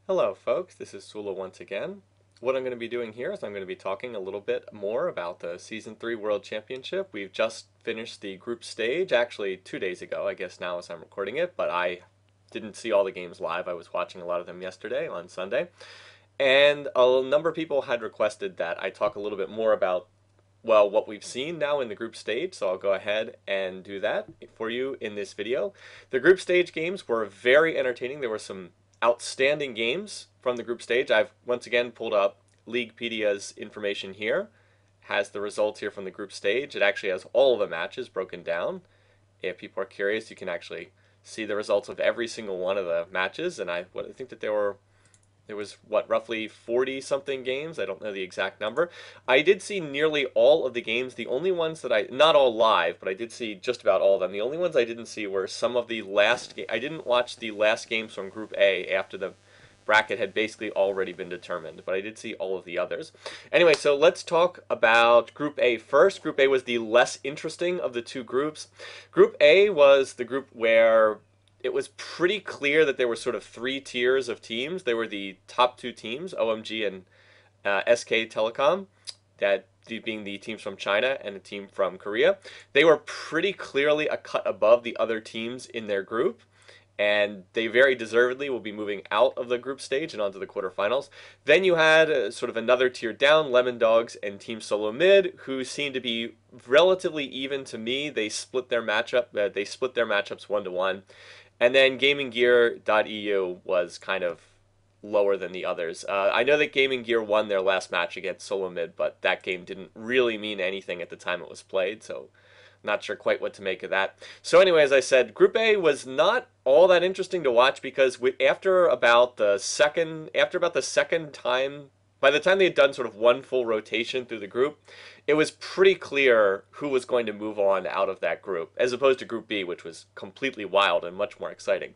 Hello folks, this is Sullla once again. What I'm going to be doing here is I'm going to be talking a little bit more about the Season 3 World Championship. We've just finished the group stage, actually 2 days ago, I guess now as I'm recording it, but I didn't see all the games live. I was watching a lot of them yesterday on Sunday. And a number of people had requested that I talk a little bit more about, well, what we've seen now in the group stage, so I'll go ahead and do that for you in this video. The group stage games were very entertaining. There were some outstanding games from the group stage. I've once again pulled up Leaguepedia's information here. Has the results here from the group stage. It actually has all of the matches broken down. If people are curious, you can actually see the results of every single one of the matches. And I think that there was what, roughly 40 something games. I don't know the exact number. I did see nearly all of the games. The only ones that not all live, but I did see just about all of them. The only ones I didn't see were some of the last I didn't watch the last games from Group A after the bracket had basically already been determined, but I did see all of the others. Anyway, so let's talk about Group A first. Group A was the less interesting of the two groups. Group A was the group where it was pretty clear that there were sort of three tiers of teams. There were the top two teams, OMG and SK Telecom, that being the teams from China and a team from Korea. They were pretty clearly a cut above the other teams in their group, and they very deservedly will be moving out of the group stage and onto the quarterfinals. Then you had sort of another tier down, Lemon Dogs and Team Solo Mid, who seemed to be relatively even to me. They split their matchup. They split their matchups 1-1. And then GamingGear.eu was kind of lower than the others. I know that Gaming Gear won their last match against Solo Mid, but that game didn't really mean anything at the time it was played, so not sure quite what to make of that. So anyway, as I said, Group A was not all that interesting to watch because after about the second time, by the time they had done sort of one full rotation through the group, it was pretty clear who was going to move on out of that group, as opposed to Group B, which was completely wild and much more exciting.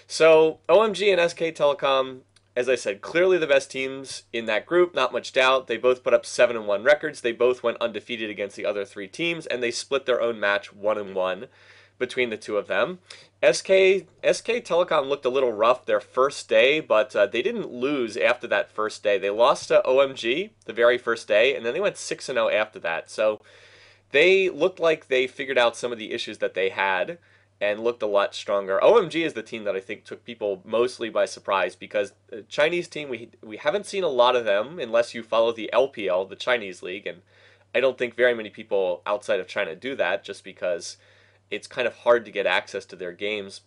So OMG and SK Telecom, as I said, clearly the best teams in that group, not much doubt. They both put up 7-1 records. They both went undefeated against the other three teams, and they split their own match 1-1 between the two of them. SK Telecom looked a little rough their first day, but they didn't lose after that first day. They lost to OMG the very first day, and then they went 6-0 after that. So they looked like they figured out some of the issues that they had and looked a lot stronger. OMG is the team that I think took people mostly by surprise because the Chinese team, we haven't seen a lot of them unless you follow the LPL, the Chinese league, and I don't think very many people outside of China do that just because it's kind of hard to get access to their games,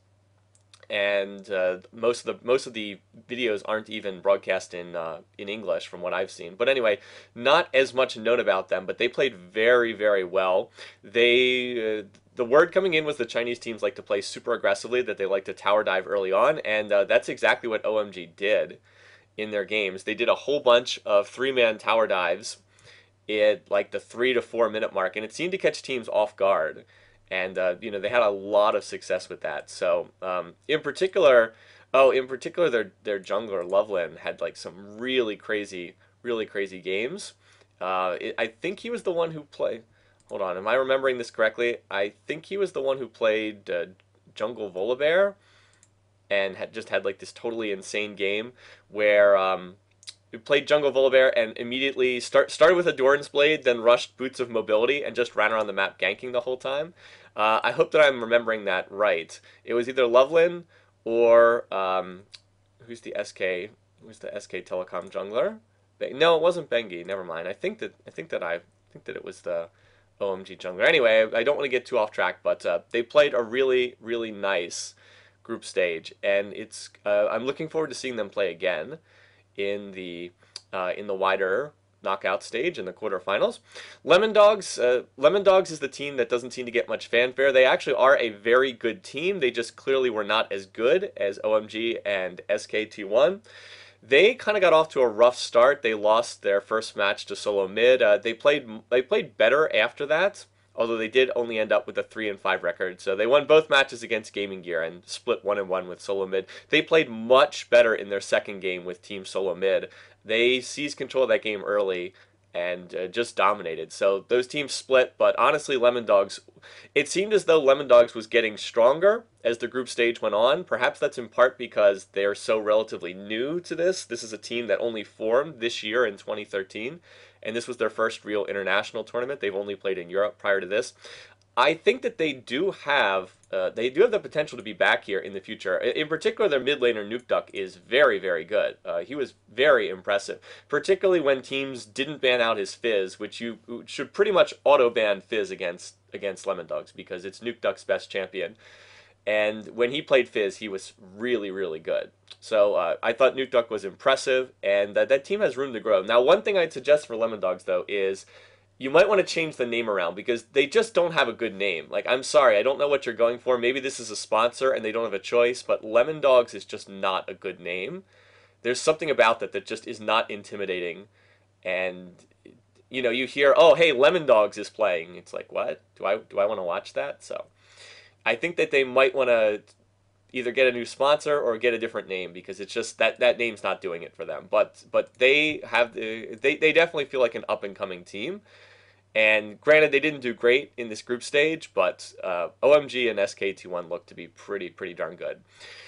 and most of the videos aren't even broadcast in English from what I've seen. But anyway, not as much known about them, but they played very, very well. The word coming in was the Chinese teams like to play super aggressively, that they like to tower dive early on, and that's exactly what OMG did in their games. They did a whole bunch of three-man tower dives at like the 3 to 4 minute mark, and it seemed to catch teams off guard. And they had a lot of success with that. So in particular, their jungler Loveland had like some really crazy games. I think he was the one who played. Hold on, am I remembering this correctly? I think he was the one who played Jungle Volibear and had like this totally insane game where we played Jungle Volibear and immediately started with a Doran's Blade, then rushed Boots of Mobility and just ran around the map ganking the whole time. I hope that I'm remembering that right. It was either Loveland or who's the SK Telecom jungler? No, it wasn't Bengi. Never mind. I think that it was the OMG jungler. Anyway, I don't want to get too off track, but they played a really nice group stage, and I'm looking forward to seeing them play again in the wider knockout stage in the quarterfinals. Lemon Dogs is the team that doesn't seem to get much fanfare. They actually are a very good team. They just clearly were not as good as OMG and SKT1. They kind of got off to a rough start. They lost their first match to Solo Mid. They played better after that, although they did only end up with a 3-5 record. So they won both matches against Gaming Gear and split 1-1 with Solo Mid. They played much better in their second game with Team Solo Mid. They seized control of that game early and just dominated. So those teams split, but honestly, Lemon Dogs, it seemed as though Lemon Dogs was getting stronger as the group stage went on. Perhaps that's in part because they're so relatively new to this. This is a team that only formed this year in 2013, and this was their first real international tournament. They've only played in Europe prior to this. I think that they do have the potential to be back here in the future. In particular, their mid laner Nuke Duck is very, very good. He was very impressive, particularly when teams didn't ban out his Fizz, which you should pretty much auto ban Fizz against Lemon Dogs because it's Nuke Duck's best champion. And when he played Fizz, he was really, really good. So I thought Nuke Duck was impressive, and that team has room to grow. Now, one thing I'd suggest for Lemon Dogs, though, is you might want to change the name around because they just don't have a good name. Like, I'm sorry, I don't know what you're going for. Maybe this is a sponsor and they don't have a choice, but Lemon Dogs is just not a good name. There's something about that just is not intimidating. And, you know, you hear, oh, hey, Lemon Dogs is playing. It's like, what? Do I want to watch that? So I think that they might want to either get a new sponsor or get a different name because it's just that name's not doing it for them. But they definitely feel like an up and coming team. And granted, they didn't do great in this group stage, but OMG and SK21 look to be pretty darn good.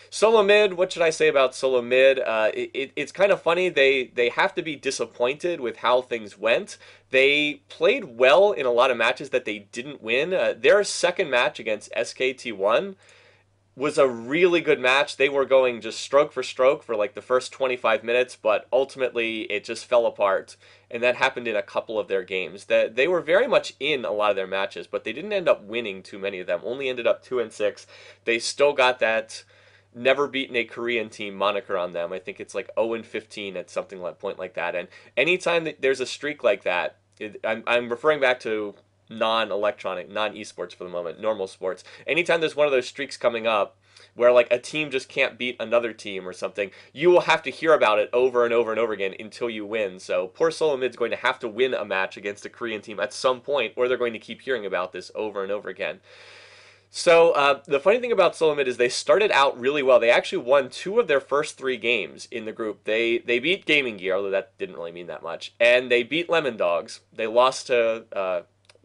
Solo mid, what should I say about solo mid? It's kind of funny. They have to be disappointed with how things went. They played well in a lot of matches that they didn't win. Their second match against SKT1 was a really good match. They were going just stroke for like the first 25 minutes, but ultimately it just fell apart. And that happened in a couple of their games. They were very much in a lot of their matches, but they didn't end up winning too many of them. Only ended up 2-6. They still got that never beaten a Korean team moniker on them. I think it's like 0-15 at something like point like that. And anytime that there's a streak like that, I'm referring back to non-electronic, non-esports for the moment, normal sports. Anytime there's one of those streaks coming up where like a team just can't beat another team or something, you will have to hear about it over and over and over again until you win. So poor Solo Mid's going to have to win a match against a Korean team at some point, or they're going to keep hearing about this over and over again. So the funny thing about Solo Mid is they started out really well. They actually won 2 of their first 3 games in the group. They beat Gaming Gear, although that didn't really mean that much, and they beat Lemon Dogs. They lost to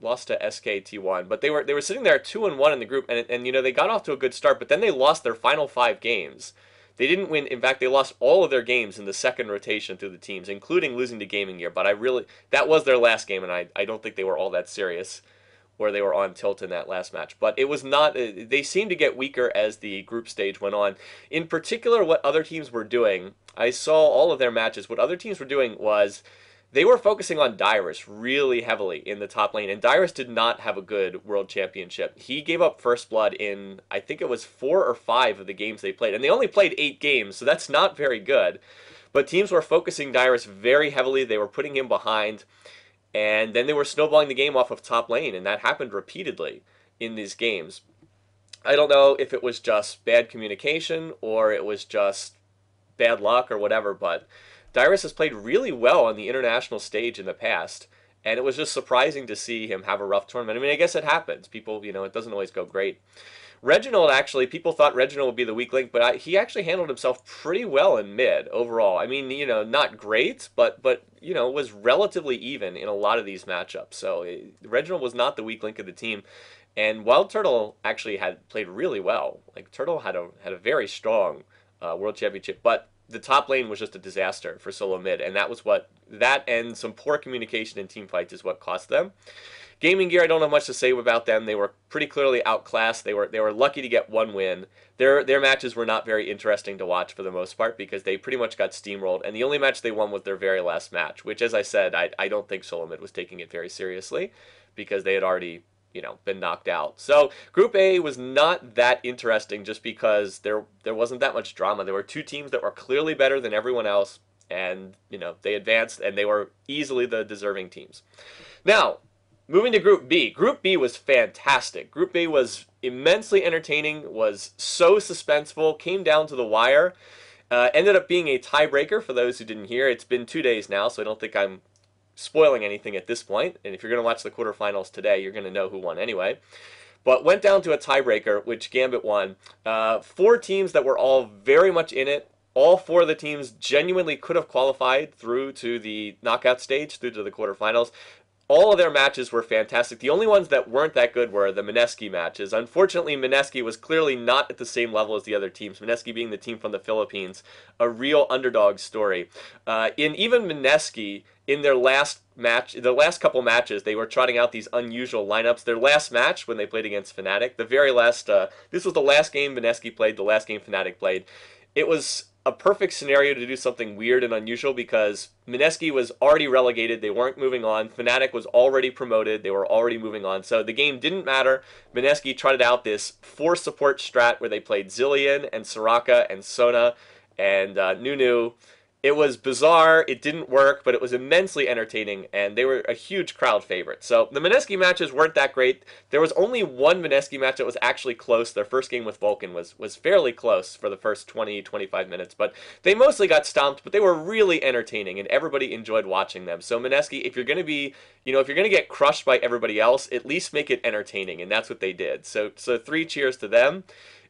SKT1, but they were sitting there at 2-1 in the group, and you know, they got off to a good start, but then they lost their final 5 games. They didn't win. In fact, they lost all of their games in the second rotation through the teams, including losing to Gaming Gear. But that was their last game, and I don't think they were all that serious, or they were on tilt in that last match. But it was not. They seemed to get weaker as the group stage went on. In particular, what other teams were doing, I saw all of their matches. What other teams were doing was they were focusing on Dyrus really heavily in the top lane, and Dyrus did not have a good world championship. He gave up first blood in, I think it was 4 or 5 of the games they played, and they only played 8 games, so that's not very good. But teams were focusing Dyrus very heavily. They were putting him behind, and then they were snowballing the game off of top lane, and that happened repeatedly in these games. I don't know if it was just bad communication or it was just bad luck or whatever, but Dyrus has played really well on the international stage in the past, and it was just surprising to see him have a rough tournament. I mean, I guess it happens. People, you know, it doesn't always go great. Reginald, actually, people thought Reginald would be the weak link, but he actually handled himself pretty well in mid overall. I mean, you know, not great, but you know, was relatively even in a lot of these matchups. So Reginald was not the weak link of the team. And Wild Turtle actually had played really well. Like, Turtle had a very strong world championship, but the top lane was just a disaster for solo mid, and that and some poor communication in team fights is what cost them. Gaming Gear, I don't have much to say about them. They were pretty clearly outclassed. They were lucky to get 1 win. Their matches were not very interesting to watch for the most part because they pretty much got steamrolled, and the only match they won was their very last match, which, as I said, I don't think solo mid was taking it very seriously because they had already, you know, been knocked out. So Group A was not that interesting just because there wasn't that much drama. There were 2 teams that were clearly better than everyone else, and, you know, they advanced, and they were easily the deserving teams. Now, moving to Group B. Group B was fantastic. Group B was immensely entertaining, was so suspenseful, came down to the wire, ended up being a tiebreaker for those who didn't hear. It's been 2 days now, so I don't think I'm spoiling anything at this point, and if you're going to watch the quarterfinals today, you're going to know who won anyway. But went down to a tiebreaker, which Gambit won. 4 teams that were all very much in it. All four of the teams genuinely could have qualified through to the knockout stage, through to the quarterfinals. All of their matches were fantastic. The only ones that weren't that good were the Mineski matches. Unfortunately, Mineski was clearly not at the same level as the other teams. Mineski being the team from the Philippines, a real underdog story. In even Mineski, in their last match, the last couple matches, they were trotting out these unusual lineups. Their last match, when they played against Fnatic, the very last, this was the last game Mineski played, the last game Fnatic played. It was a perfect scenario to do something weird and unusual because Mineski was already relegated. They weren't moving on. Fnatic was already promoted. They were already moving on. So the game didn't matter. Mineski trotted out this 4 support strat where they played Zillion and Soraka and Sona and Nunu. It was bizarre, it didn't work, but it was immensely entertaining, and they were a huge crowd favorite. So the Mineski matches weren't that great. There was only one Mineski match that was actually close. Their first game with Vulcan was fairly close for the first 20-25 minutes, but they mostly got stomped, but they were really entertaining, and everybody enjoyed watching them. So Mineski, if you're going to be, if you're going to get crushed by everybody else, at least make it entertaining, and that's what they did. So 3 cheers to them,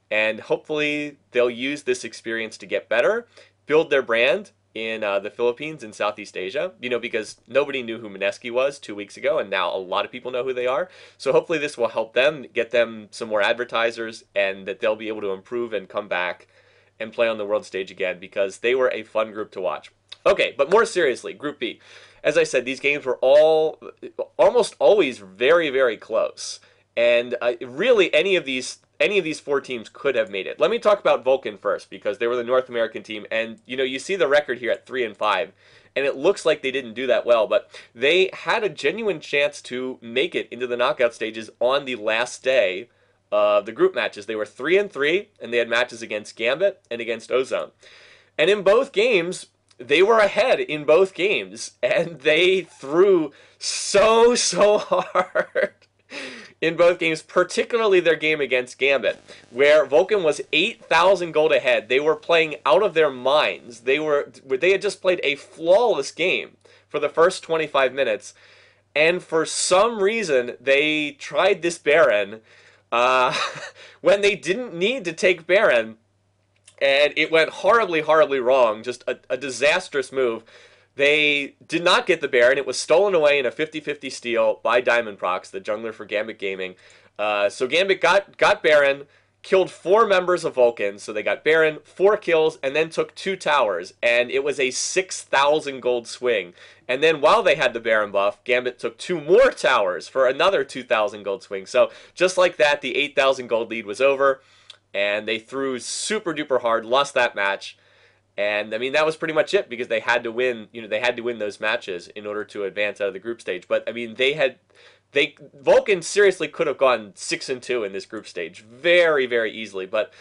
and hopefully they'll use this experience to get better, build their brand, in the Philippines and Southeast Asia, because nobody knew who Mineski was 2 weeks ago, and now a lot of people know who they are. So hopefully this will help them, get them some more advertisers, and that they'll be able to improve and come back and play on the world stage again, because they were a fun group to watch. Okay, but more seriously, Group B. As I said, these games were almost always very, very close. And really, any of these 4 teams could have made it. Let me talk about Vulcan first, because they were the North American team, and you see the record here at 3-5, and it looks like they didn't do that well, but they had a genuine chance to make it into the knockout stages on the last day of the group matches. They were 3-3, and they had matches against Gambit and against Ozone. And in both games, they were ahead in both games, and they threw so hard in both games, particularly their game against Gambit, where Vulcan was 8,000 gold ahead. They were playing out of their minds. They had just played a flawless game for the first 25 minutes, and for some reason they tried this Baron when they didn't need to take Baron, and it went horribly, horribly wrong. Just a disastrous move. They did not get the Baron. It was stolen away in a 50-50 steal by Diamond Prox, the jungler for Gambit Gaming. So Gambit got Baron, killed 4 members of Vulcan. So they got Baron, 4 kills, and then took 2 towers. And it was a 6,000 gold swing. And then while they had the Baron buff, Gambit took 2 more towers for another 2,000 gold swing. So just like that, the 8,000 gold lead was over. And they threw super duper hard, lost that match. And I mean, that was pretty much it, because they had to win, they had to win those matches in order to advance out of the group stage. But I mean, Vulcan seriously could have gone 6-2 in this group stage very, very easily. But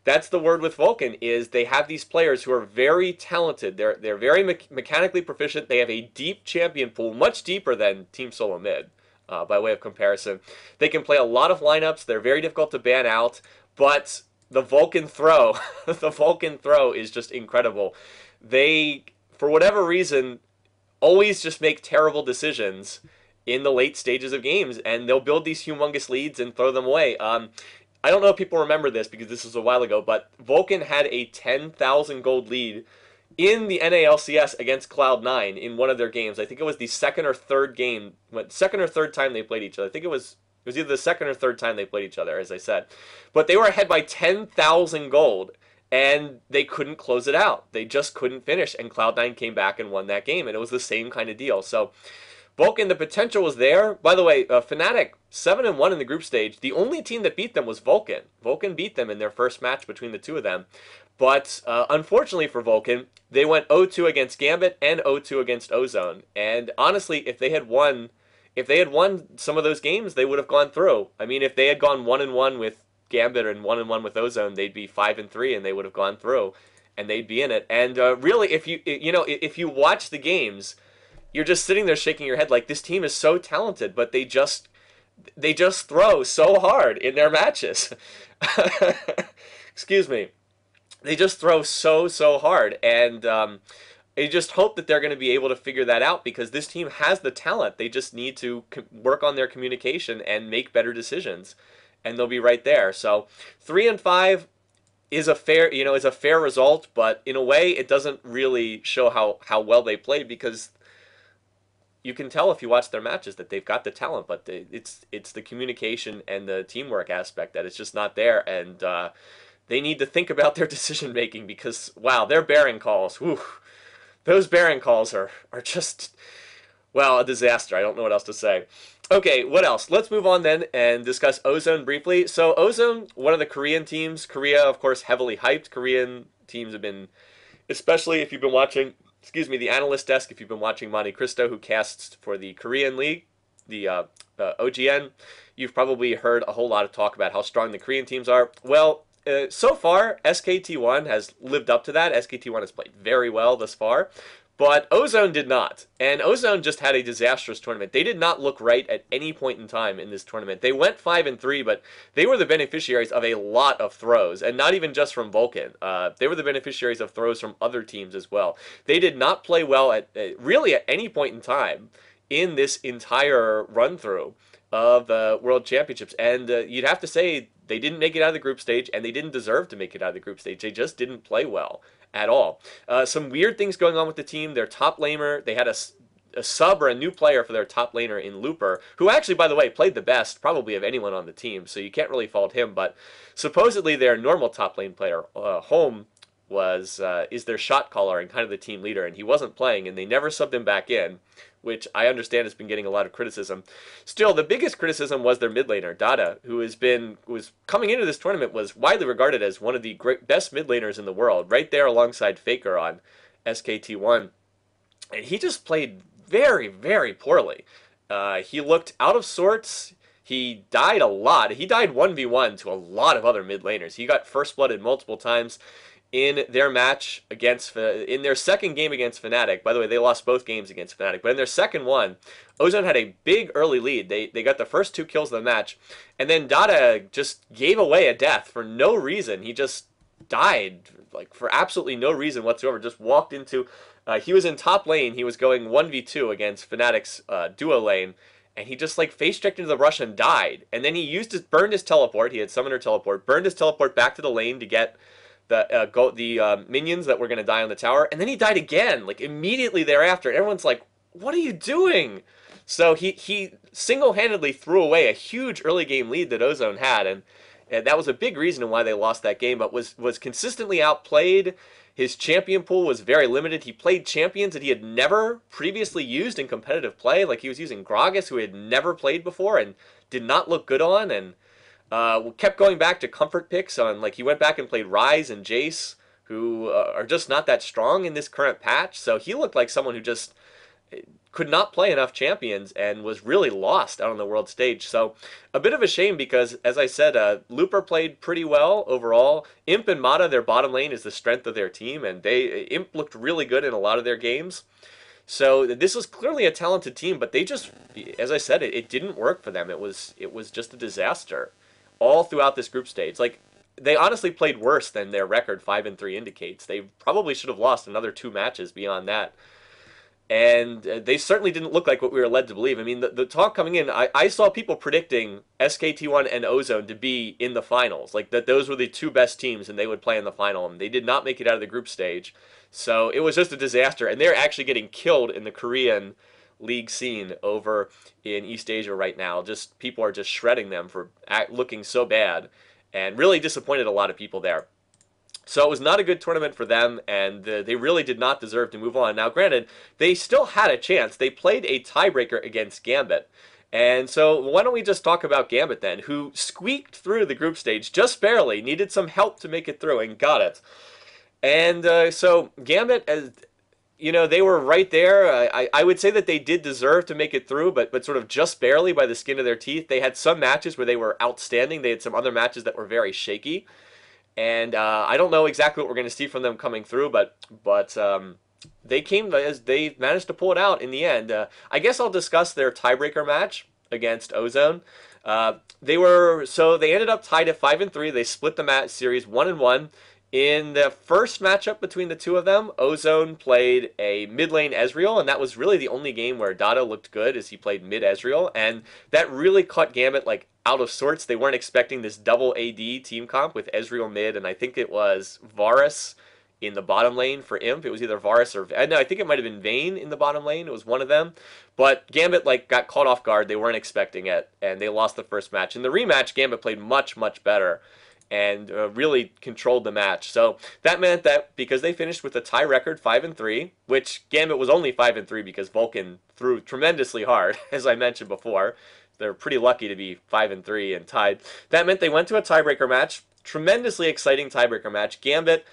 that's the word with Vulcan, is they have these players who are very talented. They're very mechanically proficient. They have a deep champion pool, much deeper than Team Sullla Mid, by way of comparison. They can play a lot of lineups. They're very difficult to ban out, but the Vulcan throw, the Vulcan throw is just incredible. They, for whatever reason, always just make terrible decisions in the late stages of games, and they'll build these humongous leads and throw them away. I don't know if people remember this, because this was a while ago, but Vulcan had a 10,000 gold lead in the NALCS against Cloud9 in one of their games. I think it was the second or third time they played each other. I think it was either the second or third time they played each other, as I said. But they were ahead by 10,000 gold, and they couldn't close it out. They just couldn't finish, and Cloud9 came back and won that game, and it was the same kind of deal. So Vulcan, the potential was there. By the way, Fnatic, 7-1 in the group stage. The only team that beat them was Vulcan. Vulcan beat them in their first match between the two of them. But unfortunately for Vulcan, they went 0-2 against Gambit and 0-2 against Ozone. And honestly, if they had won some of those games, they would have gone through. I mean, if they had gone 1-1 with Gambit and 1-1 with Ozone, they'd be 5-3, and they would have gone through, and they'd be in it. And really, if you watch the games, you're just sitting there shaking your head like, this team is so talented, but they just throw so hard in their matches. Excuse me. They just throw so hard, and I just hope that they're going to be able to figure that out, because this team has the talent. They just need to work on their communication and make better decisions, and they'll be right there. So 3-5, is a fair, is a fair result, but in a way it doesn't really show how well they played, because you can tell if you watch their matches that they've got the talent, but it's the communication and the teamwork aspect that it's just not there, and they need to think about their decision making, because wow, their bearing calls, whew, those bearing calls are just, well, a disaster. I don't know what else to say. Okay, what else? Let's move on then and discuss Ozone briefly. So Ozone, one of the Korean teams. Korea, of course, heavily hyped. Korean teams have been, especially if you've been watching, excuse me, the analyst desk, if you've been watching Monte Cristo, who casts for the Korean League, the OGN, you've probably heard a whole lot of talk about how strong the Korean teams are. Well, so far, SKT1 has lived up to that. SKT1 has played very well thus far. But Ozone did not. And Ozone just had a disastrous tournament. They did not look right at any point in time in this tournament. They went 5-3, but they were the beneficiaries of a lot of throws, and not even just from Vulcan. They were the beneficiaries of throws from other teams as well. They did not play well at really at any point in time in this entire run-through of the World Championships. And you'd have to say they didn't make it out of the group stage, and they didn't deserve to make it out of the group stage. They just didn't play well at all. Some weird things going on with the team. Their top laner, they had a sub or a new player for their top laner in Looper, who actually, by the way, played the best probably of anyone on the team, so you can't really fault him. But supposedly their normal top lane player, Home, is their shot caller and kind of the team leader, and he wasn't playing, and they never subbed him back in, which I understand has been getting a lot of criticism. Still, the biggest criticism was their mid laner, Dada, who was coming into this tournament, was widely regarded as one of the best mid laners in the world, right there alongside Faker on SKT1. And he just played very, very poorly. He looked out of sorts. He died a lot. He died 1v1 to a lot of other mid laners. He got first blooded multiple times in their match against, in their second game against Fnatic. By the way, they lost both games against Fnatic, but in their second one, Ozone had a big early lead. They got the first 2 kills of the match, and then Dada just gave away a death for no reason. He just died, like, for absolutely no reason whatsoever. Just walked into, he was in top lane, he was going 1v2 against Fnatic's duo lane, and he just, like, face-checked into the rush and died. And then he burned his teleport, he had summoner teleport, burned his teleport back to the lane to get the minions that were going to die on the tower, and then he died again, like, immediately thereafter, and everyone's like, what are you doing? So he single-handedly threw away a huge early game lead that Ozone had, and that was a big reason why they lost that game, but was consistently outplayed. His champion pool was very limited. He played champions that he had never previously used in competitive play, like he was using Gragas, who he had never played before and did not look good on, and kept going back to comfort picks on, like, he went back and played Ryze and Jace, who are just not that strong in this current patch. So he looked like someone who just could not play enough champions and was really lost out on the world stage. So a bit of a shame, because, as I said, Looper played pretty well overall. Imp and Mata, their bottom lane, is the strength of their team, and Imp looked really good in a lot of their games. So this was clearly a talented team, but they just, as I said, it didn't work for them. It was just a disaster all throughout this group stage. Like, they honestly played worse than their record 5-3 indicates. They probably should have lost another 2 matches beyond that. And they certainly didn't look like what we were led to believe. I mean, the talk coming in, I saw people predicting SKT1 and Ozone to be in the finals, like that those were the 2 best teams and they would play in the final, and they did not make it out of the group stage. So it was just a disaster, and they're actually getting killed in the Korean league scene over in East Asia right now. Just people are just shredding them for looking so bad, and really disappointed a lot of people there. So it was not a good tournament for them, and they really did not deserve to move on. Now, granted, they still had a chance. They played a tiebreaker against Gambit. And so why don't we just talk about Gambit then, who squeaked through the group stage just barely, needed some help to make it through, and got it. And so Gambit, as you know, they were right there. I would say that they did deserve to make it through, but sort of just barely by the skin of their teeth. They had some matches where they were outstanding. They had some other matches that were very shaky. And I don't know exactly what we're going to see from them coming through, but they managed to pull it out in the end. I guess I'll discuss their tiebreaker match against Ozone. They ended up tied at 5-3. They split the match series 1-1. In the first matchup between the 2 of them, Ozone played a mid lane Ezreal, and that was really the only game where Dada looked good, as he played mid Ezreal, and that really caught Gambit like out of sorts. They weren't expecting this double AD team comp with Ezreal mid, and I think it was Varus in the bottom lane for Imp. It was either Varus or no, I think it might have been Vayne in the bottom lane. It was one of them. But Gambit like got caught off guard. They weren't expecting it, and they lost the first match. In the rematch, Gambit played much, much better and really controlled the match. So that meant that because they finished with a tie record 5-3, which Gambit was only 5-3 because Vulcan threw tremendously hard, as I mentioned before. They're pretty lucky to be 5-3 and tied. That meant they went to a tiebreaker match. Tremendously exciting tiebreaker match. Gambit.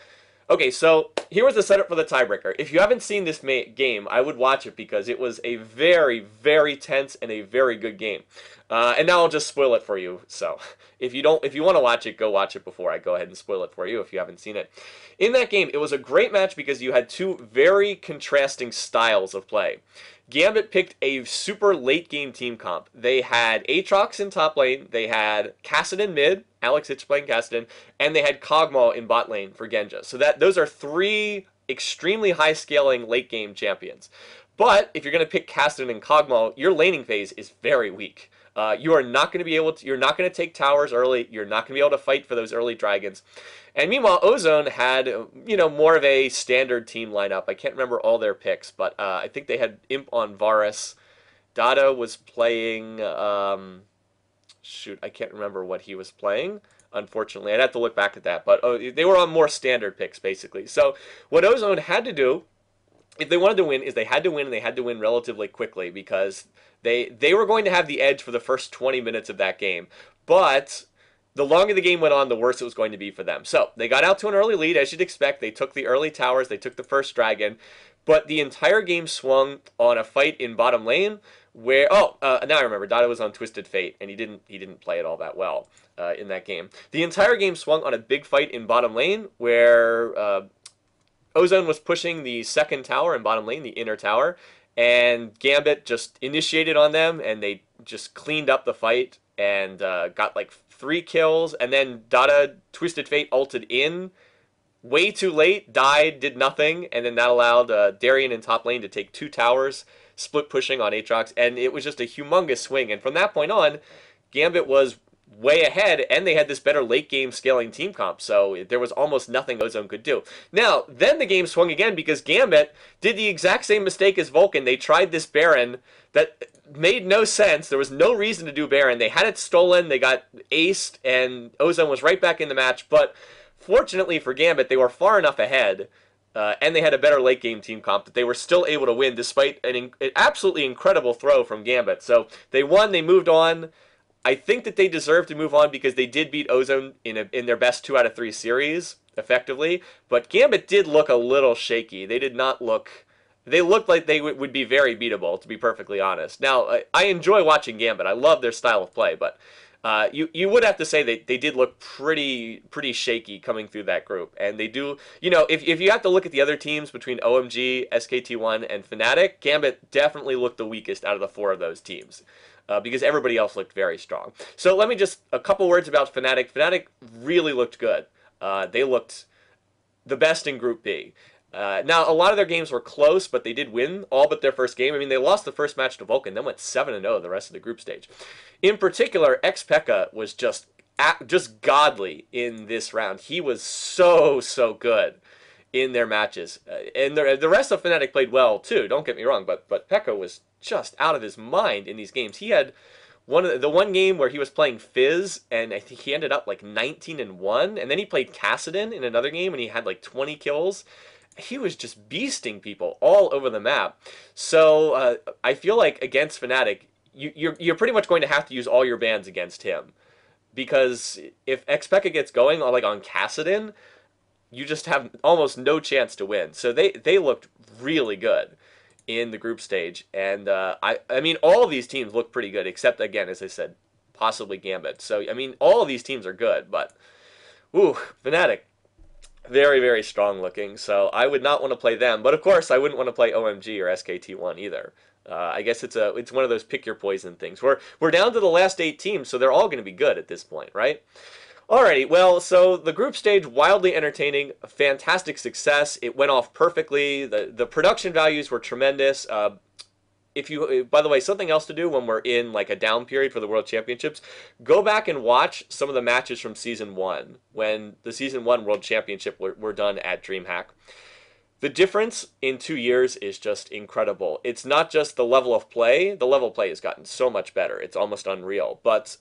Okay, so here was the setup for the tiebreaker. If you haven't seen this game, I would watch it because it was a very, very tense and a very good game. And now I'll just spoil it for you. So if you want to watch it, go watch it before I go ahead and spoil it for you if you haven't seen it. In that game, it was a great match because you had two very contrasting styles of play. Gambit picked a super late game team comp. They had Aatrox in top lane, they had Kassadin mid, Alex Hitch playing Kassadin, and they had Kog'Maw in bot lane for Genja. So those are three extremely high scaling late game champions. But if you're going to pick Kassadin and Kog'Maw, your laning phase is very weak. You are not going to be able to. You're not going to take towers early. You're not going to be able to fight for those early dragons. And meanwhile, Ozone had more of a standard team lineup. I can't remember all their picks, but I think they had Imp on Varus. Dada was playing. Shoot, I can't remember what he was playing. Unfortunately, I'd have to look back at that. But they were on more standard picks basically. So what Ozone had to do, if they wanted to win, is they had to win, and they had to win relatively quickly because they were going to have the edge for the first 20 minutes of that game. But the longer the game went on, the worse it was going to be for them. So they got out to an early lead, as you'd expect. They took the early towers. They took the first dragon. But the entire game swung on a fight in bottom lane where... now I remember. Dada was on Twisted Fate, and he didn't play it all that well in that game. The entire game swung on a big fight in bottom lane where... Ozone was pushing the second tower in bottom lane, the inner tower, and Gambit just initiated on them, and they just cleaned up the fight and got like 3 kills, and then Dada Twisted Fate ulted in way too late, died, did nothing, and then that allowed Darien in top lane to take 2 towers, split pushing on Aatrox, and it was just a humongous swing, and from that point on, Gambit was way ahead, and they had this better late game scaling team comp, so there was almost nothing Ozone could do. Now, then the game swung again because Gambit did the exact same mistake as Vulcan. They tried this Baron that made no sense. There was no reason to do Baron. They had it stolen, they got aced, and Ozone was right back in the match, but fortunately for Gambit, they were far enough ahead and they had a better late game team comp that they were still able to win despite an absolutely incredible throw from Gambit. So they won, they moved on. I think that they deserve to move on because they did beat Ozone in their best 2 out of 3 series, effectively. But Gambit did look a little shaky. They did not look... They looked like they would be very beatable, to be perfectly honest. Now, I enjoy watching Gambit. I love their style of play, but you would have to say they did look pretty shaky coming through that group. And they do... if you have to look at the other teams between OMG, SKT1, and Fnatic, Gambit definitely looked the weakest out of the 4 of those teams. Because everybody else looked very strong. So let me just, a couple words about Fnatic. Fnatic really looked good. They looked the best in Group B. Now, a lot of their games were close, but they did win all but their first game. I mean, they lost the first match to Vulcan, then went 7-0 the rest of the group stage. In particular, Xpeka was just godly in this round. He was so good in their matches. And the rest of Fnatic played well, too, don't get me wrong, but Pekka was just out of his mind in these games. He had the one game where he was playing Fizz, and I think he ended up like 19-1, and then he played Kassadin in another game, and he had like 20 kills. He was just beasting people all over the map. So I feel like against Fnatic, you're pretty much going to have to use all your bans against him, because if Xpeka gets going on Kassadin, you just have almost no chance to win. So they looked really good in the group stage, and I mean all of these teams look pretty good, except again, as I said, possibly Gambit. So I mean all of these teams are good, but Fnatic, very strong looking. So I would not want to play them, but of course I wouldn't want to play OMG or SKT1 either. I guess it's one of those pick your poison things. We're down to the last 8 teams, so they're all going to be good at this point, right? Alrighty, well, so the group stage, wildly entertaining, fantastic success. It went off perfectly. The production values were tremendous. if you, by the way, something else to do when we're in like a down period for the World Championships, go back and watch some of the matches from season one when the season one World Championship were done at DreamHack. The difference in 2 years is just incredible. It's not just the level of play. The level of play has gotten so much better. It's almost unreal. But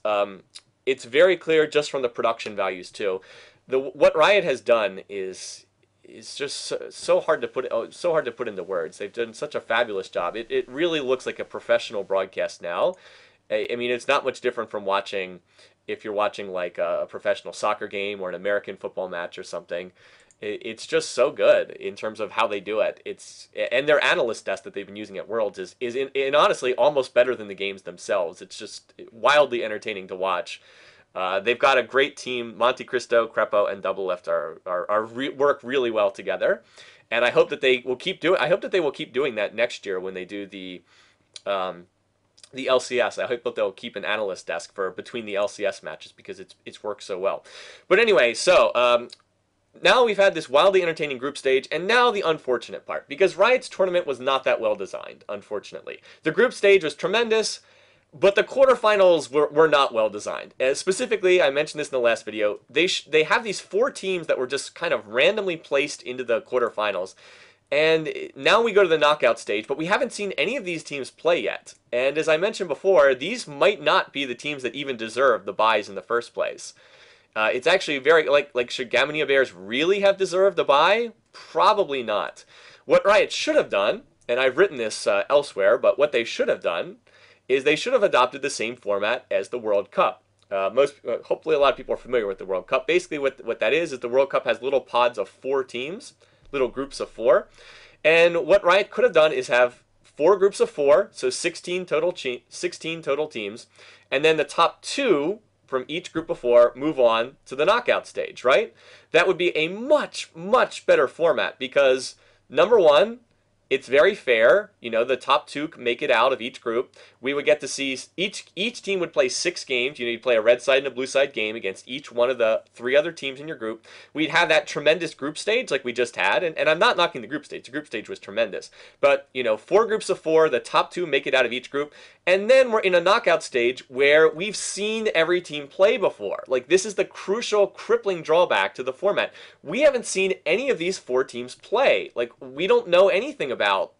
it's very clear just from the production values too. What Riot has done is just so hard to put into words. They've done such a fabulous job. It really looks like a professional broadcast now. I mean, it's not much different from watching, if you're watching like a professional soccer game or an American football match or something. It's just so good in terms of how they do it. And their analyst desk that they've been using at Worlds is honestly almost better than the games themselves. It's just wildly entertaining to watch. They've got a great team. Monte Cristo, Crepo, and Double Lift work really well together, and I hope that they will keep doing. I hope that they will keep doing that next year when they do the LCS. I hope that they'll keep an analyst desk for between the LCS matches because it's worked so well. But anyway, so now we've had this wildly entertaining group stage, and now the unfortunate part, because Riot's tournament was not that well designed, unfortunately. The group stage was tremendous, but the quarterfinals were not well designed. Specifically, I mentioned this in the last video, they have these 4 teams that were just kind of randomly placed into the quarterfinals. And now we go to the knockout stage, but we haven't seen any of these teams play yet. And as I mentioned before, these might not be the teams that even deserve the buys in the first place. It's actually very, should Gamania Bears really have deserved a bye? Probably not. What Riot should have done, and I've written this elsewhere, but what they should have done is they should have adopted the same format as the World Cup. Hopefully a lot of people are familiar with the World Cup. Basically what that is the World Cup has little pods of 4 teams, little groups of 4. And what Riot could have done is have 4 groups of 4, so 16 total teams, and then the top 2 from each group of 4 move on to the knockout stage, right? That would be a much, much better format because, number one, it's very fair. You know, the top 2 make it out of each group. We would get to see each team would play 6 games. You know, you'd play a red side and a blue side game against each one of the 3 other teams in your group. We'd have that tremendous group stage like we just had. And I'm not knocking the group stage. The group stage was tremendous. But, you know, 4 groups of 4, the top 2 make it out of each group. And then we're in a knockout stage where we've seen every team play before. Like, this is the crucial, crippling drawback to the format. We haven't seen any of these 4 teams play. Like, we don't know anything about,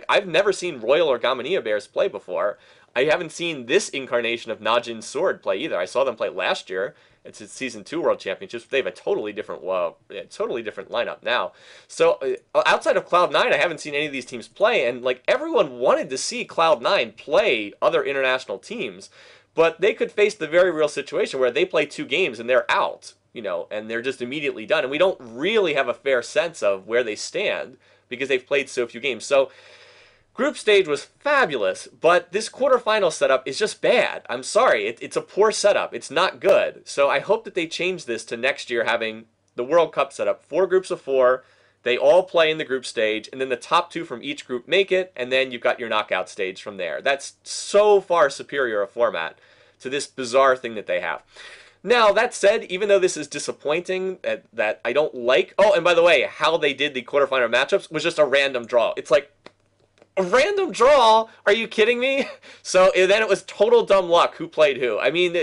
I've never seen Royal or Gamania Bears play before. I haven't seen this incarnation of Najin's Sword play either. I saw them play last year. It's its Season 2 World Championships. They have a totally different lineup now. So outside of Cloud9, I haven't seen any of these teams play. And like everyone wanted to see Cloud9 play other international teams, but they could face the very real situation where they play 2 games and they're out, you know, and they're just immediately done. And we don't really have a fair sense of where they stand because they've played so few games. So group stage was fabulous, but this quarterfinal setup is just bad. I'm sorry, it's a poor setup. It's not good. So I hope that they change this to next year having the World Cup setup, 4 groups of 4. They all play in the group stage, and then the top 2 from each group make it, and then you've got your knockout stage from there. That's so far superior a format to this bizarre thing that they have. Now, that said, even though this is disappointing, that I don't like... Oh, and by the way, how they did the quarterfinal matchups was just a random draw. It's like, a random draw? Are you kidding me? So then it was total dumb luck who played who. I mean,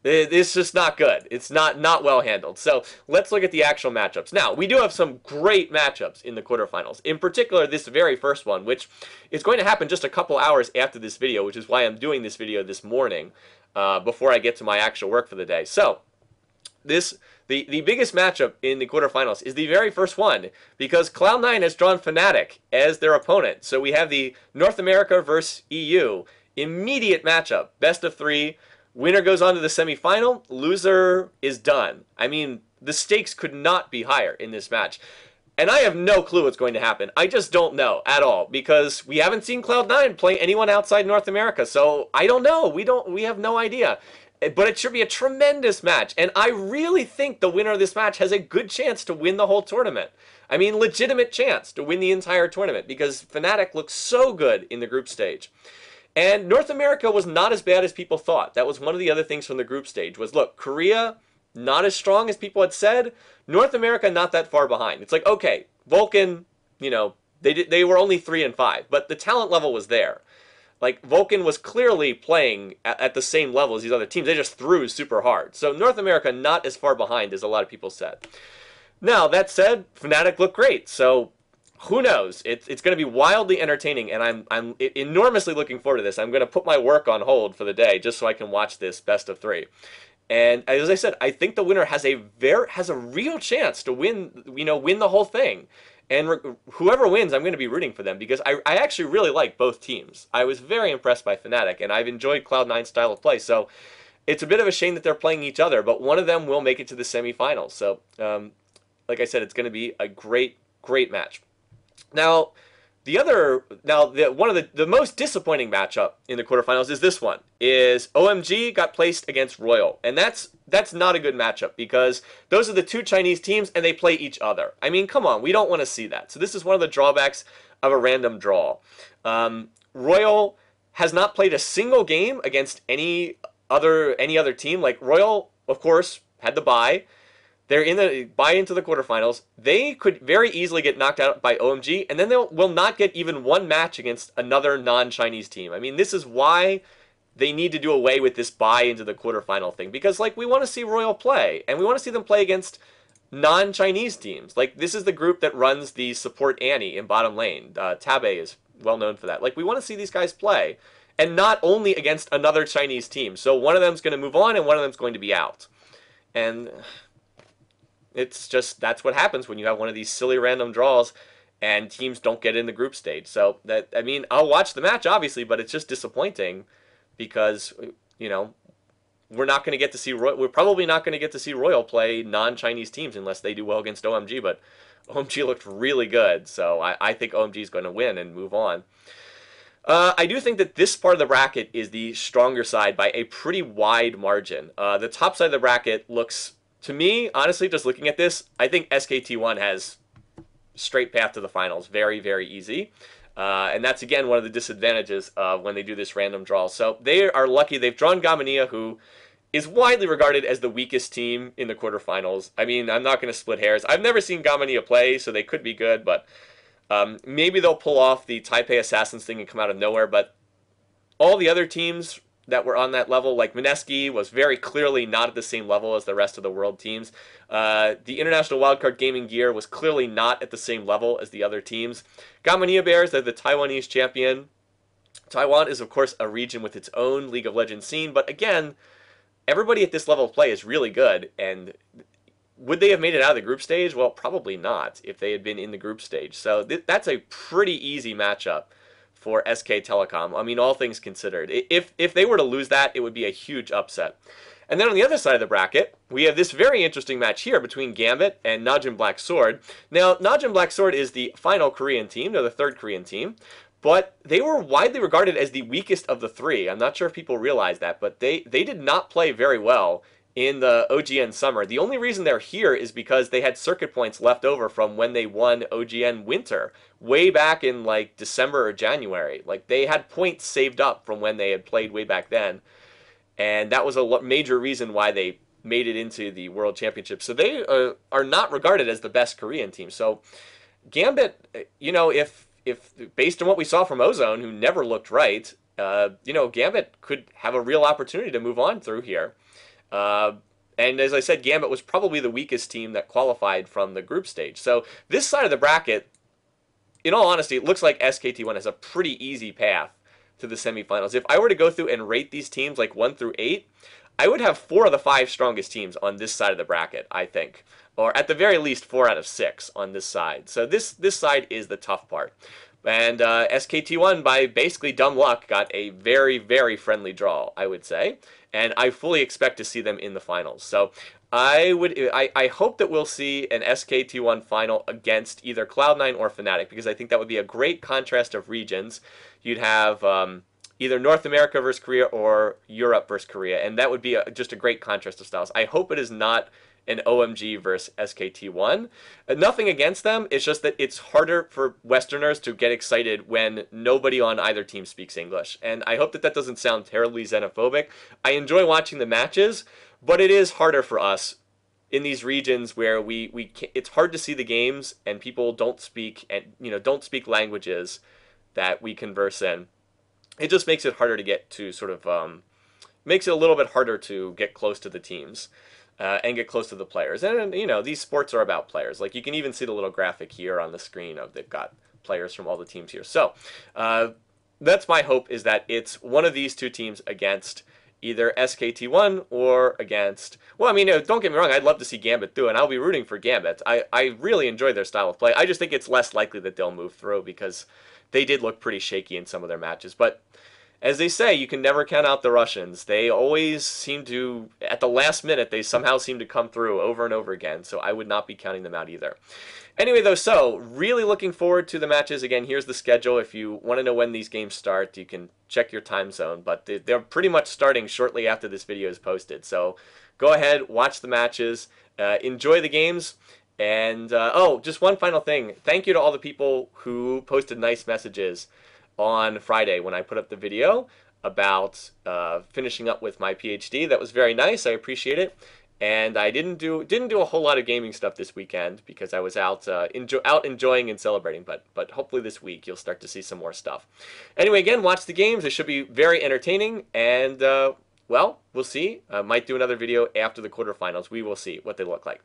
it's just not good. It's not well handled. So let's look at the actual matchups. Now, we do have some great matchups in the quarterfinals. In particular, this very first one, which is going to happen just a couple hours after this video, which is why I'm doing this video this morning. Before I get to my actual work for the day. So, the biggest matchup in the quarterfinals is the very first one because Cloud9 has drawn Fnatic as their opponent. So we have the North America versus EU. Immediate matchup. Best of 3. Winner goes on to the semifinal. Loser is done. I mean, the stakes could not be higher in this match. And I have no clue what's going to happen. I just don't know at all because we haven't seen Cloud9 play anyone outside North America. So I don't know. We have no idea. But it should be a tremendous match. And I really think the winner of this match has a good chance to win the whole tournament. I mean, legitimate chance to win the entire tournament because Fnatic looks so good in the group stage. And North America was not as bad as people thought. That was one of the other things from the group stage was, look, Korea, not as strong as people had said. North America, not that far behind. It's like, okay, Vulcan, you know, They were only 3-5, but the talent level was there. Like, Vulcan was clearly playing at the same level as these other teams. They just threw super hard. So North America not as far behind as a lot of people said. Now, that said, Fnatic looked great. So who knows? It's going to be wildly entertaining, and I'm enormously looking forward to this. I'm going to put my work on hold for the day just so I can watch this best of three. And as I said, I think the winner has a real chance to win the whole thing. And whoever wins, I'm going to be rooting for them because I actually really like both teams. I was very impressed by Fnatic, and I've enjoyed Cloud9's style of play. So it's a bit of a shame that they're playing each other, but one of them will make it to the semifinals. So, like I said, it's going to be a great, great match. Now, one of the most disappointing matchup in the quarterfinals is this one. Is OMG got placed against Royal, and that's not a good matchup because those are the two Chinese teams and they play each other. I mean, come on, we don't want to see that. So this is one of the drawbacks of a random draw. Royal has not played a single game against any other team. Like Royal, of course, had the bye. They're in the buy into the quarterfinals. They could very easily get knocked out by OMG, and then they will not get even one match against another non-Chinese team. I mean, this is why they need to do away with this buy into the quarterfinal thing, because like we want to see Royal play, and we want to see them play against non-Chinese teams. Like this is the group that runs the support Annie in bottom lane. Tabe is well known for that. Like we want to see these guys play, and not only against another Chinese team. So one of them's going to move on, and one of them's going to be out, and it's just, that's what happens when you have one of these silly random draws and teams don't get in the group stage. So that, I mean, I'll watch the match obviously, but it's just disappointing because, we're not going to get to see we're probably not going to get to see Royal play non-Chinese teams unless they do well against OMG, but OMG looked really good. So I think OMG is going to win and move on. I do think that this part of the bracket is the stronger side by a pretty wide margin. The top side of the bracket looks, to me, honestly, just looking at this, I think SKT1 has straight path to the finals. Very, very easy. And that's, again, one of the disadvantages of when they do this random draw. So they are lucky. They've drawn Gamania, who is widely regarded as the weakest team in the quarterfinals. I mean, I'm not going to split hairs. I've never seen Gamania play, so they could be good, but maybe they'll pull off the Taipei Assassins thing and come out of nowhere. But all the other teams that were on that level, like Mineski was very clearly not at the same level as the rest of the world teams. The International Wildcard Gaming Gear was clearly not at the same level as the other teams. Gamania Bears, they're the Taiwanese champion. Taiwan is, of course, a region with its own League of Legends scene, but again, everybody at this level of play is really good, and would they have made it out of the group stage? Well, probably not if they had been in the group stage. So that's a pretty easy matchup for SK Telecom. I mean, all things considered. If they were to lose that, it would be a huge upset. And then on the other side of the bracket, we have this very interesting match here between Gambit and Najin Black Sword. Now, Najin Black Sword is the final Korean team. They're the third Korean team. But they were widely regarded as the weakest of the three. I'm not sure if people realize that, but they did not play very well in the OGN summer. The only reason they're here is because they had circuit points left over from when they won OGN Winter, way back in like December or January. Like they had points saved up from when they had played way back then, and that was a major reason why they made it into the World Championship. So they are not regarded as the best Korean team. So Gambit, if based on what we saw from Ozone, who never looked right, Gambit could have a real opportunity to move on through here. And as I said, Gambit was probably the weakest team that qualified from the group stage. So this side of the bracket, in all honesty, it looks like SKT1 has a pretty easy path to the semifinals. If I were to go through and rate these teams like 1 through 8, I would have 4 of the 5 strongest teams on this side of the bracket, I think. Or at the very least 4 out of 6 on this side. So this side is the tough part. And SKT1, by basically dumb luck, got a very, very friendly draw, I would say. And I fully expect to see them in the finals. So I hope that we'll see an SKT1 final against either Cloud9 or Fnatic, because I think that would be a great contrast of regions. You'd have either North America versus Korea or Europe versus Korea, and that would be just a great contrast of styles. I hope it is not an OMG versus SKT1. Nothing against them, it's just that it's harder for Westerners to get excited when nobody on either team speaks English. And I hope that that doesn't sound terribly xenophobic. I enjoy watching the matches, but it is harder for us in these regions where it's hard to see the games and people don't speak and don't speak languages that we converse in. It just makes it harder to get to sort of makes it a little bit harder to get close to the teams. And get close to the players. And, these sports are about players. Like, you can even see the little graphic here on the screen of they've got players from all the teams here. So, that's my hope, is that it's one of these two teams against either SKT1 or against, well, I mean, don't get me wrong, I'd love to see Gambit through, and I'll be rooting for Gambit. I really enjoy their style of play. I just think it's less likely that they'll move through because they did look pretty shaky in some of their matches. But as they say, you can never count out the Russians. They always seem to, at the last minute, they somehow seem to come through over and over again. So I would not be counting them out either. Anyway, though, so really looking forward to the matches. Again, here's the schedule. If you want to know when these games start, you can check your time zone. But they're pretty much starting shortly after this video is posted. So go ahead, watch the matches, enjoy the games. And, oh, just one final thing. Thank you to all the people who posted nice messages on Friday when I put up the video about finishing up with my PhD. That was very nice. I appreciate it. And I didn't do a whole lot of gaming stuff this weekend because I was out enjoying and celebrating. But hopefully this week you'll start to see some more stuff. Anyway, again, watch the games. They should be very entertaining. And well, we'll see. I might do another video after the quarterfinals. We will see what they look like.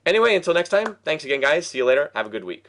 Anyway, until next time, thanks again, guys. See you later. Have a good week.